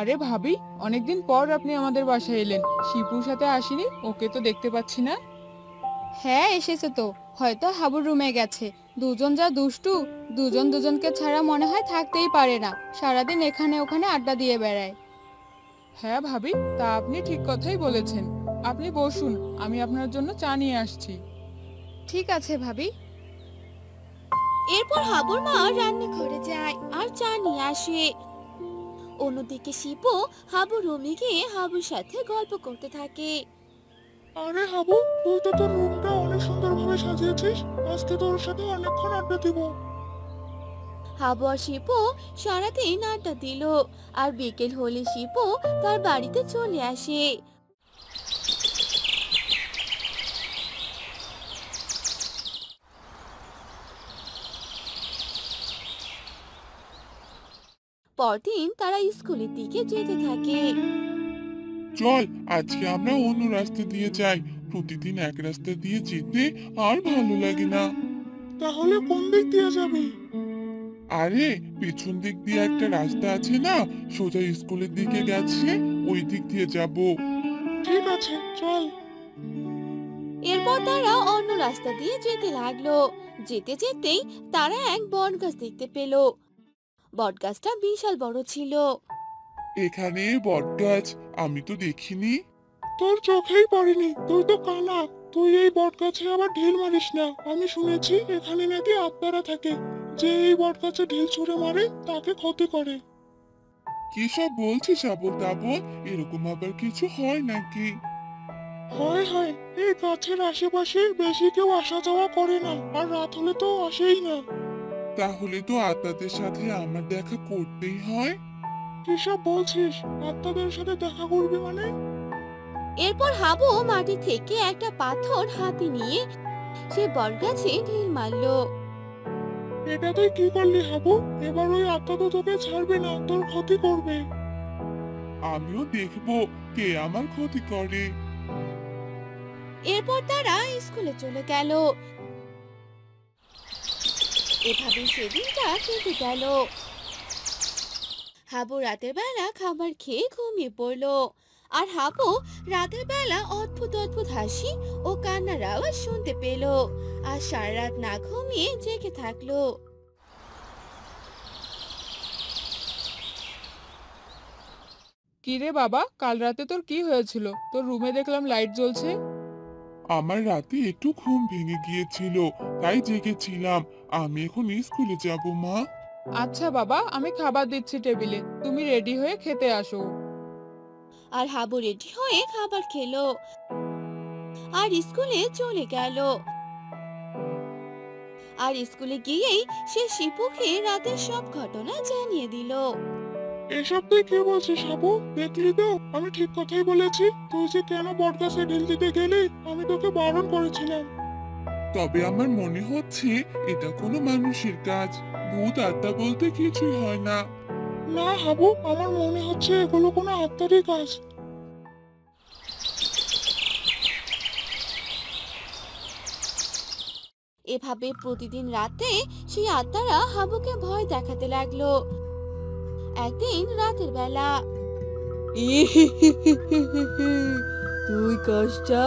আরে ভাবি, অনেকদিন পর আপনি আমাদের বাসায় এলেন। শিপুর সাথে আসিনি, ওকে তো দেখতে পাচ্ছি না। হ্যাঁ এসেছে তো। হয়তো হাবুর রুমে গেছে। দুজন যা দুষ্টু, দুজন দুজনকে ছাড়া মনে হয় থাকতেই পারে না। সারাদিন এখানে ওখানে আড্ডা দিয়ে বেড়ায়। হ্যাঁ ভাবি, তা আপনি ঠিক কথাই বলেছেন। আপনি বসুন, আমি আপনার জন্য চা নিয়ে আসছি। ঠিক আছে ভাবি। এরপর হাবুর মা রান্নাঘরে যায় আর চা নিয়ে আসে। অন্যদিকে শিপু হাবুর রুমে গিয়ে হাবুর সাথে গল্প করতে থাকে। আরে হাবু, তুই তো তোর রুমটা অনেক সুন্দরভাবে সাজিয়েছিস। আজকে তোর সাথে অনেকক্ষণ আড্ডা দিব। হাবু আর শিপু সারাদিন আড্ডা দিল। আর বিকেল হলে শিপু তার বাড়িতে চলে আসে। পরদিন তারা স্কুলের দিকে যেতে থাকে। চল, আজকে আমরা অন্য রাস্তা দিয়ে যাই। প্রতিদিন এক রাস্তা দিয়ে যেতে আর ভালো লাগে না। তাহলে কোন দিক দিয়ে যাবি? আরে, পেছন দিক দিয়ে একটা রাস্তা আছে না, সোজা স্কুলের দিকে গেছে, ওই দিক দিয়ে যাব। ঠিক আছে, চল। এরপর তারা অন্য রাস্তা দিয়ে যেতে লাগলো। যেতে যেতেই তারা এক বটগাছ দেখতে পেল। বটগাছটা বিশাল বড় ছিল। এখানে বটগাছ, আমি তো দেখিনি। তোর চোখেই পড়েনি, তুই তো কানা। তুই এই বটগাছে আবার ঢিল মারিস না। আমি শুনেছি এখানে নাকি আত্মারা থাকে, যে এই বটগাছে ঢিল ছুঁড়ে মারে তাকে ক্ষতি করে। কি সব বলছিস আবল তাবল? এরকম আবার কিছু হয় নাকি? হয় হয়, এই গাছের আশেপাশে বেশি কেউ আসা যাওয়া করে না, আর রাত হলে তো আসেই না। তাহলে তো আত্মাদের সাথে আমার দেখা করতেই হয়। কিসব বলছিস? আত্মাদের সাথে দেখা করবি মানে? এরপর হাবু মাটি থেকে একটা পাথর হাতে নিয়ে সে বটগাছে ঢিল মারলো। এটা তুই কি করলি হাবু? এবার ওই আত্মা তো তোকে ছাড়বে না, তোর ক্ষতি করবে। আমিও দেখবো কে আমার ক্ষতি করে। এরপর তারা স্কুলে চলে গেল। এভাবে সেদিনটা কেটে গেল। হাবু রাতের বেলা খাবার খেয়ে ঘুমিয়ে পড়লো। আর হাবু রাতের বেলা অদ্ভুত অদ্ভুত হাসি ও কান্নার আওয়াজ শুনতে পেল। আর সারা রাত না ঘুমিয়ে জেগে থাকলো। কি রে বাবা, কাল রাতে তোর কি হয়েছিল? তোর রুমে দেখলাম লাইট জ্বলছে। আমার রাতে একটু ঘুম ভেঙে গিয়েছিল, তাই জেগেছিলাম। আমি এখন স্কুলে যাব মা। আচ্ছা বাবা, আমি খাবার দিচ্ছি টেবিলে, তুমি রেডি হয়ে খেতে আসো। আর হাবু রেডি হয়ে খাবার খেলো আর স্কুলে চলে গেল। আর স্কুলে গিয়েই সে শিপুকে রাতের সব ঘটনা জানিয়ে দিল। এসব তুই কি বলছিস হাবু? দেখলি তো, আমি ঠিক কথাই বলেছি। তুই যে কেন বটগাছে ঢিল দিতে গেলি, আমি তোকে বারণ করেছিলাম। তবে আমার মনে হচ্ছে এটা কোনো মানুষের কাজ। ভূত আত্মা বলতে কিছুই হয় না। না হাবু, আমার মনে হচ্ছে এগুলো কোনো আত্মারই কাজ। এভাবে প্রতিদিন রাতে সেই আত্মারা হাবুকে ভয় দেখাতে লাগলো। একদিন রাতের বেলা তুই কাজটা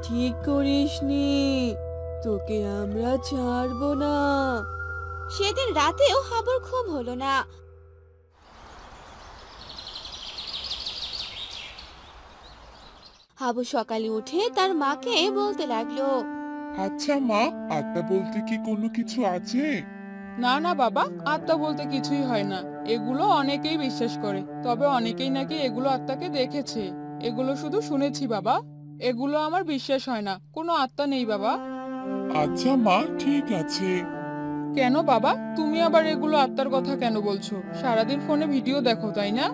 ঠিক করিসনি, তোকে আমরা ছাড়বো না। সেদিন রাতেও হাবুর ঘুম হলো না। হাবু সকালে উঠে তার মাকে বলতে লাগলো। আচ্ছা মা, আত্মা বলতে কি কোনো কিছু আছে? না না বাবা, আত্মা বলতে কিছুই হয় না। এগুলো অনেকেই বিশ্বাস করে, তবে অনেকেই নাকি এগুলো আত্মাকে দেখেছে। এগুলো শুধু শুনেছি বাবা, এগুলো আমার বিশ্বাস হয় না। কোনো আত্মা নেই বাবা। আচ্ছা মা, ঠিক আছে। কেন বাবা, তুমি আবার এগুলো আত্মার কথা কেন বলছো? সারাদিন ফোনে ভিডিও দেখো, তাই না?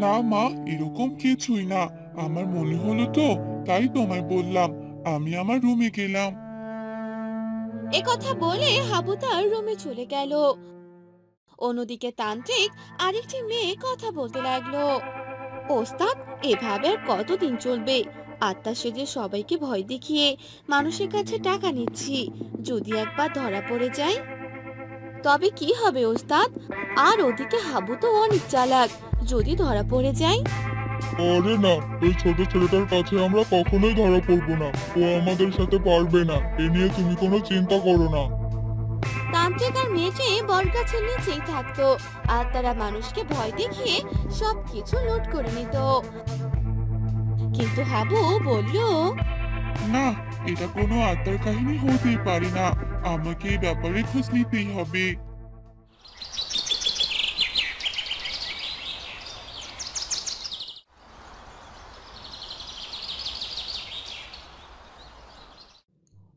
না মা, এরকম কিছুই না। আমার মনে হলো তো, তাই তোমায় বললাম। আমি আমার রুমে গেলাম। কথা বলে হাবু তার রুমে চলে গেল। অন্যদিকে তান্ত্রিক আরেকটি মেয়ে কথা বলতে লাগলো। ওস্তাদ, এভাবে আর কতদিন চলবে? আত্মা সেজে সবাইকে ভয় দেখিয়ে মানুষের কাছে টাকা নিচ্ছি। যদি একবার ধরা পড়ে যায় তবে কি হবে ওস্তাদ? আর ওদিকে হাবু তো অনেক চালাক, যদি ধরা পড়ে যায়? আরে না, এই ছোট ছেলেটার কাছে আমরা কখনোই ধরা পড়বো না। ও আমাদের সাথে পারবে না, এ নিয়ে তুমি কোনো চিন্তা করো না। তান্ত্রিক আর মেয়েটি বটগাছের নিচেই থাকতো আর তারা মানুষকে ভয় দেখিয়ে সবকিছু লুট করে নিত। কিন্তু হাবু বলল, না, এটা কোনো আত্মার কাহিনী হতেই পারে না। আমাকে এই ব্যাপারে খোঁজ নিতেই হবে।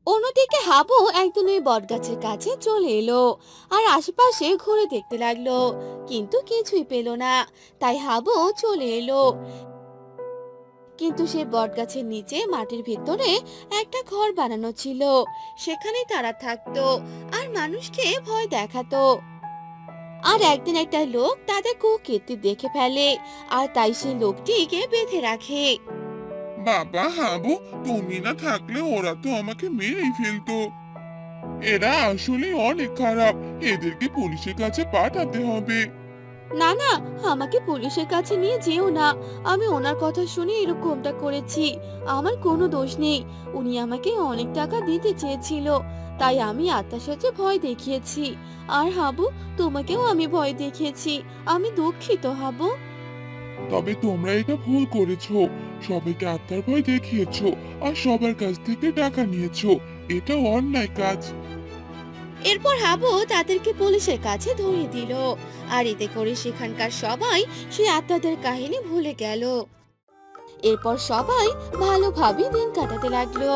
অন্যদিকে হাবু একদিন ওই বটগাছের কাছে চলে এলো আর আশেপাশে ঘুরে দেখতে লাগলো, কিন্তু কিছুই পেল না। তাই হাবু চলে এলো, কিন্তু সে বটগাছের নিচে মাটির ভিতরে একটা ঘর বানানো ছিল। সেখানে তারা থাকতো আর মানুষকে ভয় দেখাতো। আর একদিন একটা লোক তাদের কুকীর্তি দেখে ফেলে আর তাই সেই লোকটিকে বেঁধে রাখে। বাবা হাবু, তুমি না থাকলে ওরা তো আমাকে মেরেই ফেলতো। এরা আসলে অনেক খারাপ, এদেরকে পুলিশের কাছে পাঠাতে হবে। না না, আমাকে পুলিশের কাছে নিয়ে যেও না। আমি ওনার কথা শুনে এরকমটা করেছি, আমার কোনো দোষ নেই। উনি আমাকে অনেক টাকা দিতে চেয়েছিল, তাই আমি আত্মার সাথে ভয় দেখিয়েছি। আর হাবু, তোমাকেও আমি ভয় দেখিয়েছি, আমি দুঃখিত হাবু। তবে তোমরা এটা ভুল করেছো, সবাইকে আত্মার ভয় দেখিয়েছো আর সবার কাছ থেকে টাকা নিয়েছো। এটা অন্যায় কাজ। এরপর হাবু তাদেরকে পুলিশের কাছে ধরিয়ে দিল আর এতে করে সেখানকার সবাই সেই আত্মাদের কাহিনী ভুলে গেল। এরপর সবাই ভালোভাবে দিন কাটাতে লাগলো।